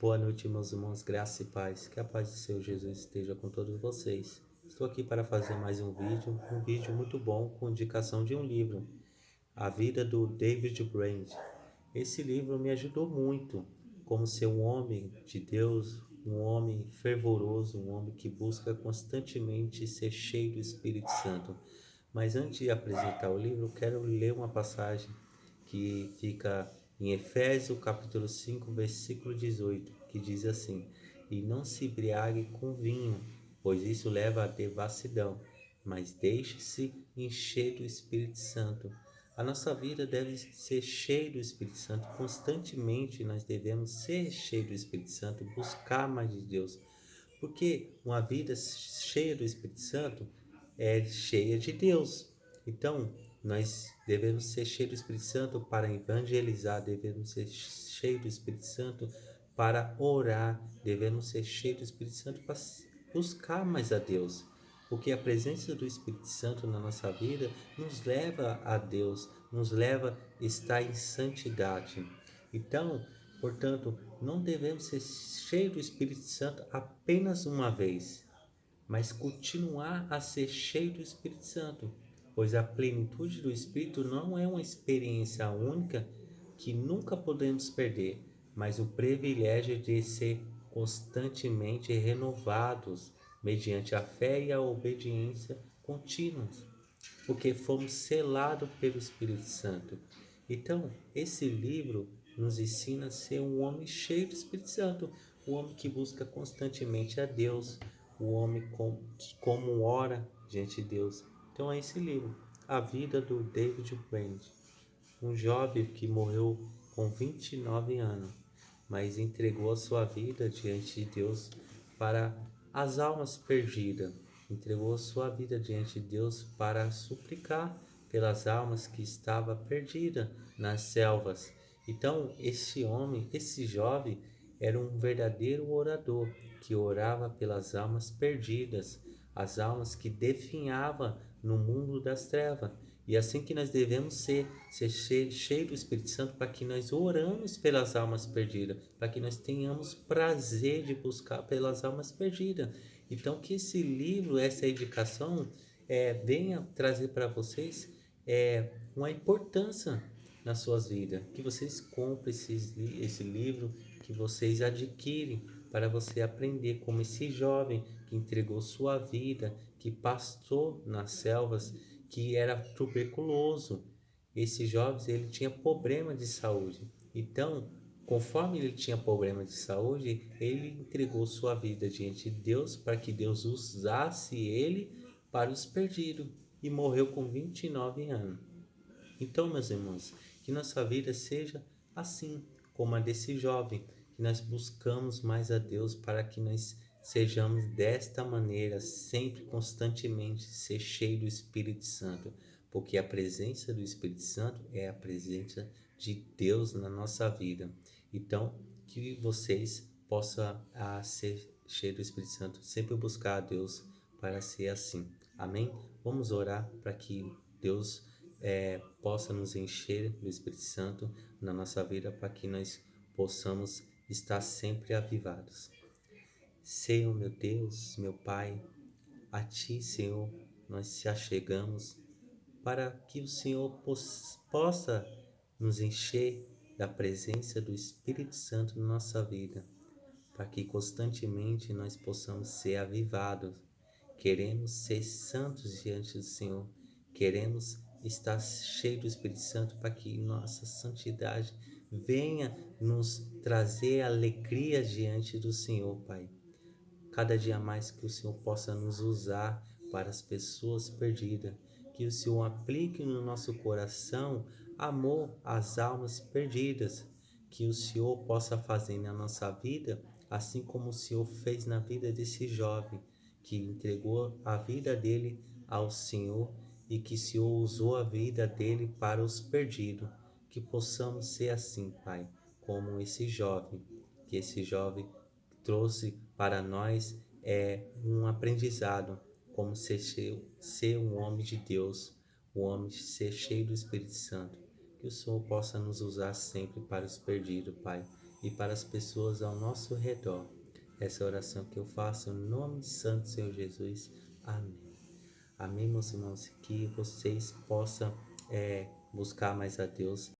Boa noite, meus irmãos, graça e paz. Que a paz do Senhor Jesus esteja com todos vocês. Estou aqui para fazer mais um vídeo muito bom com indicação de um livro, A Vida do David Brand. Esse livro me ajudou muito como ser um homem de Deus, um homem fervoroso, um homem que busca constantemente ser cheio do Espírito Santo. Mas antes de apresentar o livro, eu quero ler uma passagem que fica em Efésios capítulo 5, versículo 18, que diz assim: E não se embriague com vinho, pois isso leva à devassidão, mas deixe-se encher do Espírito Santo. A nossa vida deve ser cheia do Espírito Santo. Constantemente nós devemos ser cheios do Espírito Santo, buscar mais de Deus. Porque uma vida cheia do Espírito Santo é cheia de Deus. Então, nós devemos ser cheios do Espírito Santo para evangelizar, devemos ser cheios do Espírito Santo para orar, devemos ser cheios do Espírito Santo para buscar mais a Deus. Porque a presença do Espírito Santo na nossa vida nos leva a Deus, nos leva a estar em santidade. Então, portanto, não devemos ser cheios do Espírito Santo apenas uma vez, mas continuar a ser cheio do Espírito Santo, pois a plenitude do Espírito não é uma experiência única que nunca podemos perder, mas o privilégio de ser constantemente renovados mediante a fé e a obediência contínuas, porque fomos selados pelo Espírito Santo. Então, esse livro nos ensina a ser um homem cheio do Espírito Santo, um homem que busca constantemente a Deus, o homem que como ora diante de Deus. Então é esse livro, A Vida do David Brand, um jovem que morreu com 29 anos, mas entregou a sua vida diante de Deus para as almas perdidas. Entregou a sua vida diante de Deus para suplicar pelas almas que estavam perdidas nas selvas. Então, esse homem, esse jovem, era um verdadeiro orador que orava pelas almas perdidas, as almas que definhavam no mundo das trevas. E assim que nós devemos ser cheio do Espírito Santo para que nós oramos pelas almas perdidas, para que nós tenhamos prazer de buscar pelas almas perdidas. Então que esse livro, essa edificação, venha trazer para vocês uma importância nas suas vidas, que vocês comprem esse livro, que vocês adquirem para você aprender como esse jovem que entregou sua vida, que pastou nas selvas, que era tuberculoso. Esse jovem ele tinha problema de saúde. Então, conforme ele tinha problema de saúde, ele entregou sua vida diante de Deus para que Deus usasse ele para os perdidos e morreu com 29 anos. Então, meus irmãos, que nossa vida seja assim como a desse jovem, que nós buscamos mais a Deus para que nós sejamos desta maneira, sempre, constantemente, ser cheio do Espírito Santo, porque a presença do Espírito Santo é a presença de Deus na nossa vida. Então, que vocês possam ser cheios do Espírito Santo, sempre buscar a Deus para ser assim. Amém? Vamos orar para que Deus possa nos encher do Espírito Santo na nossa vida para que nós possamos estar sempre avivados. Senhor, meu Deus, meu Pai, a Ti, Senhor, nós se achegamos para que o Senhor possa nos encher da presença do Espírito Santo na nossa vida, para que constantemente nós possamos ser avivados. Queremos ser santos diante do Senhor, queremos estar cheio do Espírito Santo para que nossa santidade venha nos trazer alegria diante do Senhor, Pai. Cada dia mais que o Senhor possa nos usar para as pessoas perdidas, que o Senhor aplique no nosso coração amor às almas perdidas, que o Senhor possa fazer na nossa vida, assim como o Senhor fez na vida desse jovem, que entregou a vida dele ao Senhor e que o Senhor usou a vida dele para os perdidos. Que possamos ser assim, Pai, como que esse jovem trouxe para nós um aprendizado, como ser um homem de Deus, um homem ser cheio do Espírito Santo. Que o Senhor possa nos usar sempre para os perdidos, Pai. e para as pessoas ao nosso redor. Essa é a oração que eu faço em nome santo do Senhor Jesus. Amém. Amém, meus irmãos, que vocês possam buscar mais a Deus